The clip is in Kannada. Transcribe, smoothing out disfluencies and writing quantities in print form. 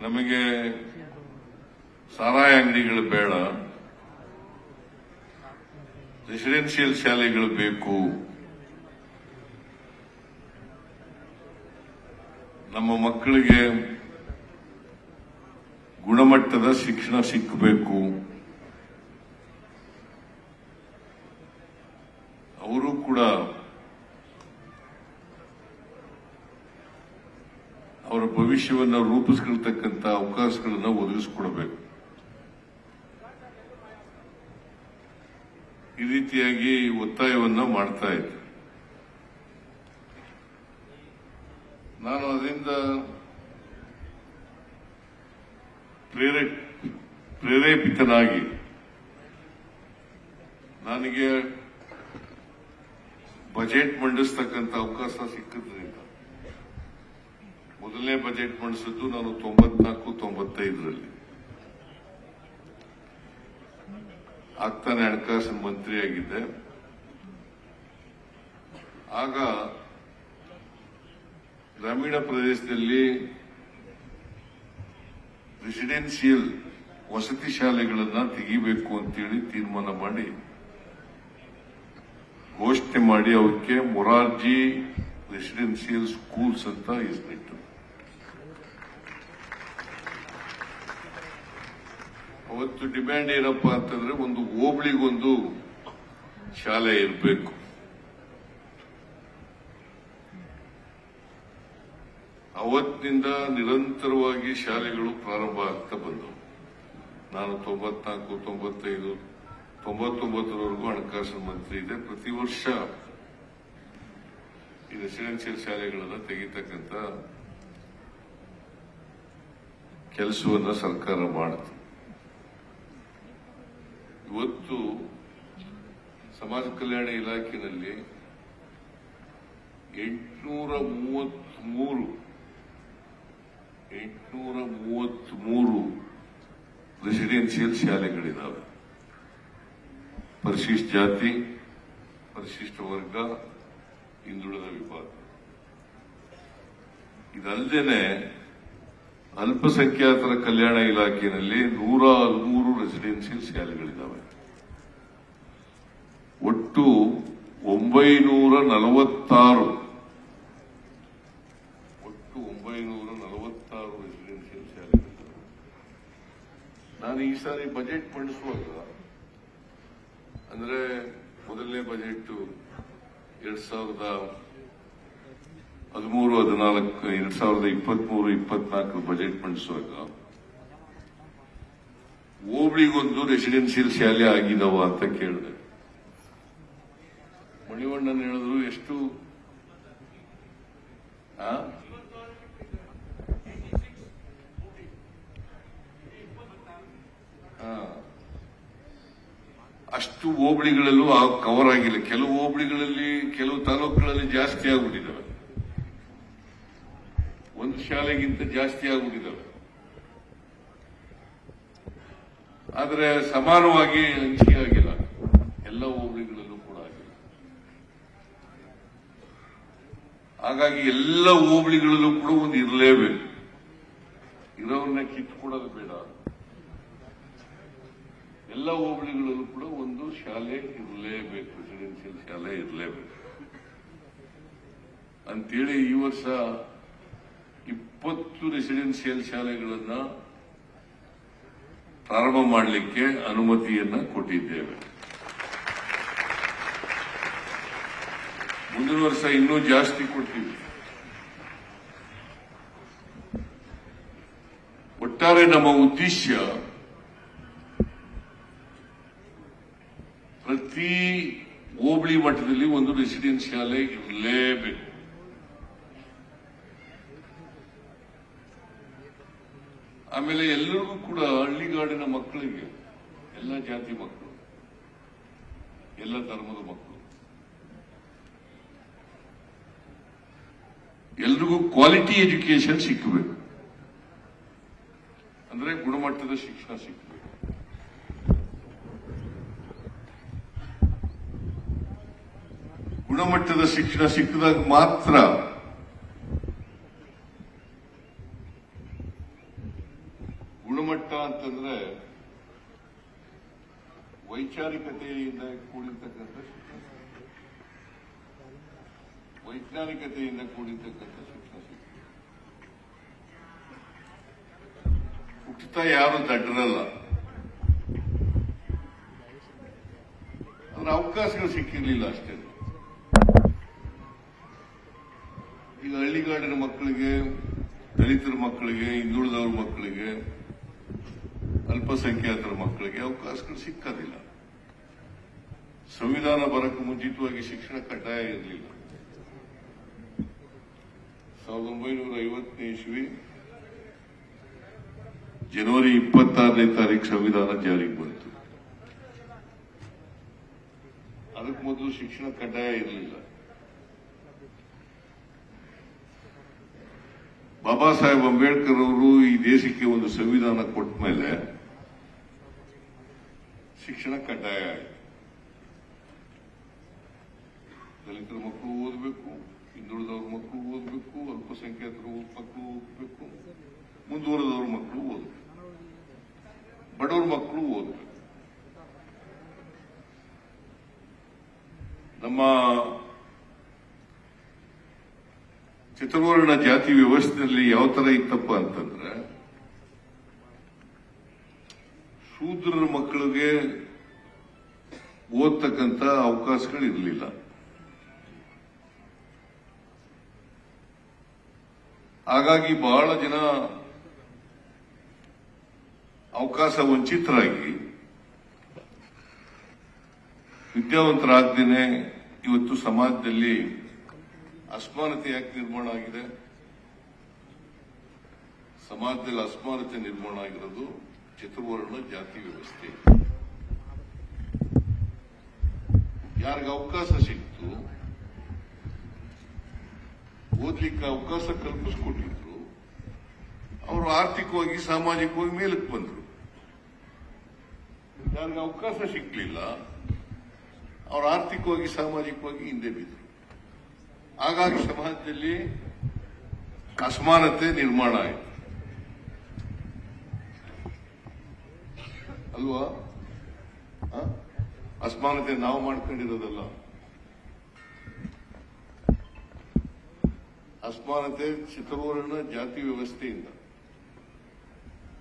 ನಮಗೆ ಸಾರಾಯಿ ಅಂಗಡಿಗಳು ಬೇಡ, ರೆಸಿಡೆನ್ಷಿಯಲ್ ಶಾಲೆಗಳು ಬೇಕು. ನಮ್ಮ ಮಕ್ಕಳಿಗೆ ಗುಣಮಟ್ಟದ ಶಿಕ್ಷಣ ಸಿಕ್ಕಬೇಕು. ಅವರು ಕೂಡ ಅವರ ಭವಿಷ್ಯವನ್ನು ರೂಪಿಸಿಕೊಳ್ತಕ್ಕಂಥ ಅವಕಾಶಗಳನ್ನು ಒದಗಿಸಿಕೊಡಬೇಕು. ಈ ರೀತಿಯಾಗಿ ಒತ್ತಾಯವನ್ನ ಮಾಡ್ತಾ ಇದ್ದೆ. ನಾನು ಅದರಿಂದ ಪ್ರೇರೇಪಿತನಾಗಿ ನನಗೆ ಬಜೆಟ್ ಮಂಡಿಸತಕ್ಕಂಥ ಅವಕಾಶ ಸಿಕ್ಕಿದ್ರಿಂದ ಮೊದಲನೇ ಬಜೆಟ್ ಮಂಡಿಸಿದ್ದು ನಾನು 94-95ರಲ್ಲಿ ಆಗ್ತಾನೆ ಹಣಕಾಸಿನ ಮಂತ್ರಿಯಾಗಿದ್ದೆ. ಆಗ ಗ್ರಾಮೀಣ ಪ್ರದೇಶದಲ್ಲಿ ರೆಸಿಡೆನ್ಷಿಯಲ್ ವಸತಿ ಶಾಲೆಗಳನ್ನ ತೆಗಿಬೇಕು ಅಂತೇಳಿ ತೀರ್ಮಾನ ಮಾಡಿ ಘೋಷಣೆ ಮಾಡಿ ಅವಕ್ಕೆ ಮೊರಾರ್ಜಿ ರೆಸಿಡೆನ್ಷಿಯಲ್ ಸ್ಕೂಲ್ಸ್ ಅಂತ ಹೆಸರಿಟ್ಟು, ಅವತ್ತು ಡಿಮ್ಯಾಂಡ್ ಏನಪ್ಪಾ ಅಂತಂದ್ರೆ ಒಂದು ಹೋಬಳಿಗೊಂದು ಶಾಲೆ ಇರಬೇಕು. ಅವತ್ತಿನಿಂದ ನಿರಂತರವಾಗಿ ಶಾಲೆಗಳು ಪ್ರಾರಂಭ ಆಗ್ತಾ ಬಂದವು. ನಾನು 94, 95, 99ವರೆಗೂ ಹಣಕಾಸಿನ ಮಂತ್ರಿ ಇದೆ. ಪ್ರತಿ ವರ್ಷ ಈ ರೆಸಿಡೆನ್ಷಿಯಲ್ ಶಾಲೆಗಳನ್ನು ತೆಗಿತಕ್ಕಂಥ ಕೆಲಸವನ್ನ ಸರ್ಕಾರ ಮಾಡುತ್ತೆ. ಇವತ್ತು ಸಮಾಜ ಕಲ್ಯಾಣ ಇಲಾಖೆಯಲ್ಲಿ 833 ರೆಸಿಡೆನ್ಷಿಯಲ್ ಶಾಲೆಗಳಿದ್ದಾವೆ. ಪರಿಶಿಷ್ಟ ಜಾತಿ, ಪರಿಶಿಷ್ಟ ವರ್ಗ, ಹಿಂದುಳಿದ ವಿಭಾಗ. ಇದಲ್ಲದೆ ಅಲ್ಪಸಂಖ್ಯಾತರ ಕಲ್ಯಾಣ ಇಲಾಖೆಯಲ್ಲಿ 113 ರೆಸಿಡೆನ್ಷಿಯಲ್ ಶಾಲೆಗಳಿದ್ದಾವೆ. ಒಟ್ಟು 946 ರೆಸಿಡೆನ್ಷಿಯಲ್ ಶಾಲೆಗಳಿದ್ದಾವೆ. ನಾನು ಈ ಸಾರಿ ಬಜೆಟ್ ಮಂಡಿಸುವಾಗ, ಅಂದ್ರೆ ಮೊದಲನೇ ಬಜೆಟ್ 2013-14, 2023-24 ಬಜೆಟ್ ಮಂಡಿಸುವಾಗ ಹೋಬಳಿಗೊಂದು ರೆಸಿಡೆನ್ಷಿಯಲ್ ಶಾಲೆ ಆಗಿದವ ಅಂತ ಕೇಳಿದೆ. ಮಣಿವಣ್ಣನ್ ಹೇಳಿದ್ರು, ಎಷ್ಟು ಅಷ್ಟು ಹೋಬಳಿಗಳಲ್ಲೂ ಕವರ್ ಆಗಿಲ್ಲ. ಕೆಲವು ಹೋಬಳಿಗಳಲ್ಲಿ, ಕೆಲವು ತಾಲೂಕುಗಳಲ್ಲಿ ಜಾಸ್ತಿ ಆಗ್ಬಿಟ್ಟಿದ್ದಾವೆ, ಒಂದು ಶಾಲೆಗಿಂತ ಜಾಸ್ತಿ ಆಗ್ಬಿಟ್ಟಿದ್ದಾವೆ. ಆದರೆ ಸಮಾನವಾಗಿ ಹಂಚಿಕೆ ಆಗಿಲ್ಲ, ಎಲ್ಲ ಹೋಬಳಿಗಳಲ್ಲೂ ಕೂಡ ಆಗಿಲ್ಲ. ಹಾಗಾಗಿ ಎಲ್ಲ ಹೋಬಳಿಗಳಲ್ಲೂ ಕೂಡ ಒಂದು ಇರಲೇಬೇಕು. ಇರೋರನ್ನ ಕಿತ್ಕೊಡೋದು ಬೇಡ, ಎಲ್ಲ ಹೋಬಳಿಗಳಲ್ಲೂ ಕೂಡ ಒಂದು ಶಾಲೆ ಇರಲೇಬೇಕು, ರೆಸಿಡೆನ್ಷಿಯಲ್ ಶಾಲೆ ಇರಲೇಬೇಕು ಅಂತೇಳಿ ಈ ವರ್ಷ 20 ರೆಸಿಡೆನ್ಷಿಯಲ್ ಶಾಲೆಗಳನ್ನ ಪ್ರಾರಂಭ ಮಾಡಲಿಕ್ಕೆ ಅನುಮತಿಯನ್ನ ಕೊಟ್ಟಿದ್ದೇವೆ. ಮುಂದಿನ ವರ್ಷ ಇನ್ನೂ ಜಾಸ್ತಿ ಕೊಡ್ತೀವಿ. ಒಟ್ಟಾರೆ ನಮ್ಮ ಉದ್ದೇಶ ಪ್ರತಿ ಹೋಬಳಿ ಮಟ್ಟದಲ್ಲಿ ಒಂದು ರೆಸಿಡೆನ್ಸ್ ಶಾಲೆ ಇರಲೇಬೇಕು. ಆಮೇಲೆ ಎಲ್ಲರಿಗೂ ಕೂಡ ಹಳ್ಳಿಗಾಡಿನ ಮಕ್ಕಳಿಗೆ, ಎಲ್ಲ ಜಾತಿ ಮಕ್ಕಳು, ಎಲ್ಲ ಧರ್ಮದ ಮಕ್ಕಳು, ಎಲ್ರಿಗೂ ಕ್ವಾಲಿಟಿ ಎಜುಕೇಶನ್ ಸಿಕ್ಕಬೇಕು. ಅಂದ್ರೆ ಗುಣಮಟ್ಟದ ಶಿಕ್ಷಣ ಸಿಕ್ಕಬೇಕು. ಗುಣಮಟ್ಟದ ಶಿಕ್ಷಣ ಸಿಕ್ಕಿದಾಗ ಮಾತ್ರ ಗುಣಮಟ್ಟ ಅಂತಂದ್ರೆ ವೈಚಾರಿಕತೆಯಿಂದ ಕೂಡಿರ್ತಕ್ಕಂಥ ಶಿಕ್ಷಣ, ವೈಜ್ಞಾನಿಕತೆಯಿಂದ ಕೂಡಿರ್ತಕ್ಕಂಥ ಶಿಕ್ಷಣ ಸಿಗ್ತದೆ. ಹುಟ್ಟುತ್ತಾ ಯಾರು ದಡ್ಡರಲ್ಲ, ಅದರ ಅವಕಾಶಗಳು ಸಿಕ್ಕಿರ್ಲಿಲ್ಲ ಅಷ್ಟೇ. ಈಗ ಹಳ್ಳಿಗಾಡಿನ ಮಕ್ಕಳಿಗೆ, ದಲಿತರ ಮಕ್ಕಳಿಗೆ, ಹಿಂದುಳಿದವ್ರ ಮಕ್ಕಳಿಗೆ, ಅಲ್ಪಸಂಖ್ಯಾತರ ಮಕ್ಕಳಿಗೆ ಅವಕಾಶಗಳು ಸಿಕ್ಕೋದಿಲ್ಲ. ಸಂವಿಧಾನ ಬರಕ್ಕೆ ಮುಂಚಿತವಾಗಿ ಶಿಕ್ಷಣ ಕಡ್ಡಾಯ ಇರಲಿಲ್ಲ. 1950ನೇ ಇಸ್ವಿ ಜನವರಿ 26ನೇ ತಾರೀಕು ಸಂವಿಧಾನ ಜಾರಿಗೆ ಬಂತು. ಅದಕ್ಕೆ ಮೊದಲು ಶಿಕ್ಷಣ ಕಡ್ಡಾಯ ಇರಲಿಲ್ಲ. ಬಾಬಾ ಸಾಹೇಬ್ ಅಂಬೇಡ್ಕರ್ ಅವರು ಈ ದೇಶಕ್ಕೆ ಒಂದು ಸಂವಿಧಾನ ಕೊಟ್ಟ ಮೇಲೆ ಶಿಕ್ಷಣ ಕಡ್ಡಾಯ ಆಯಿತು. ದಲಿತರ ಮಕ್ಕಳು ಓದಬೇಕು, ಹಿಂದುಳಿದವ್ರ ಮಕ್ಕಳು ಓದಬೇಕು, ಅಲ್ಪಸಂಖ್ಯಾತರ ಮಕ್ಕಳು ಓದಬೇಕು, ಮುಂದುವರೆದವ್ರ ಮಕ್ಕಳು ಓದಬೇಕು, ಬಡವ್ರ ಮಕ್ಕಳು ಓದಬೇಕು. ನಮ್ಮ ಚತುರ್ವರ್ಣ ಜಾತಿ ವ್ಯವಸ್ಥೆಯಲ್ಲಿ ಯಾವ ತರ ಇತ್ತಪ್ಪ ಅಂತಂದ್ರೆ, ಶೂದ್ರರ ಮಕ್ಕಳಿಗೆ ಓದ್ತಕ್ಕಂಥ ಅವಕಾಶಗಳು ಇರಲಿಲ್ಲ. ಹಾಗಾಗಿ ಬಹಳ ಜನ ಅವಕಾಶ ವಂಚಿತರಾಗಿ ವಿದ್ಯಾವಂತರಾಗ್ದೇನೆ ಇವತ್ತು ಸಮಾಜದಲ್ಲಿ ಅಸಮಾನತೆ ಯಾಕೆ ನಿರ್ಮಾಣ ಆಗಿದೆ? ಸಮಾಜದಲ್ಲಿ ಅಸಮಾನತೆ ನಿರ್ಮಾಣ ಆಗಿರೋದು ಚತುರ್ವರ್ಣ ಜಾತಿ ವ್ಯವಸ್ಥೆ. ಯಾರಿಗೆ ಅವಕಾಶ ಸಿಕ್ತು, ಓದ್ಲಿಕ್ಕೆ ಅವಕಾಶ ಕಲ್ಪಿಸ್ಕೊಟ್ಟಿದ್ರು, ಅವರು ಆರ್ಥಿಕವಾಗಿ ಸಾಮಾಜಿಕವಾಗಿ ಮೇಲಕ್ಕೆ ಬಂದ್ರು. ಯಾರಿಗೆ ಅವಕಾಶ ಸಿಕ್ಲಿಲ್ಲ, ಅವರು ಆರ್ಥಿಕವಾಗಿ ಸಾಮಾಜಿಕವಾಗಿ ಹಿಂದೆ ಬಿದ್ರು. ಹಾಗಾಗಿ ಸಮಾಜದಲ್ಲಿ ಅಸಮಾನತೆ ನಿರ್ಮಾಣ ಆಯಿತು ಅಲ್ವಾ? ಅಸಮಾನತೆ ನಾವು ಮಾಡ್ಕೊಂಡಿರೋದಲ್ಲ, ಅಸಮಾನತೆ ಚತುರ್ವರ್ಣ ಜಾತಿ ವ್ಯವಸ್ಥೆಯಿಂದ.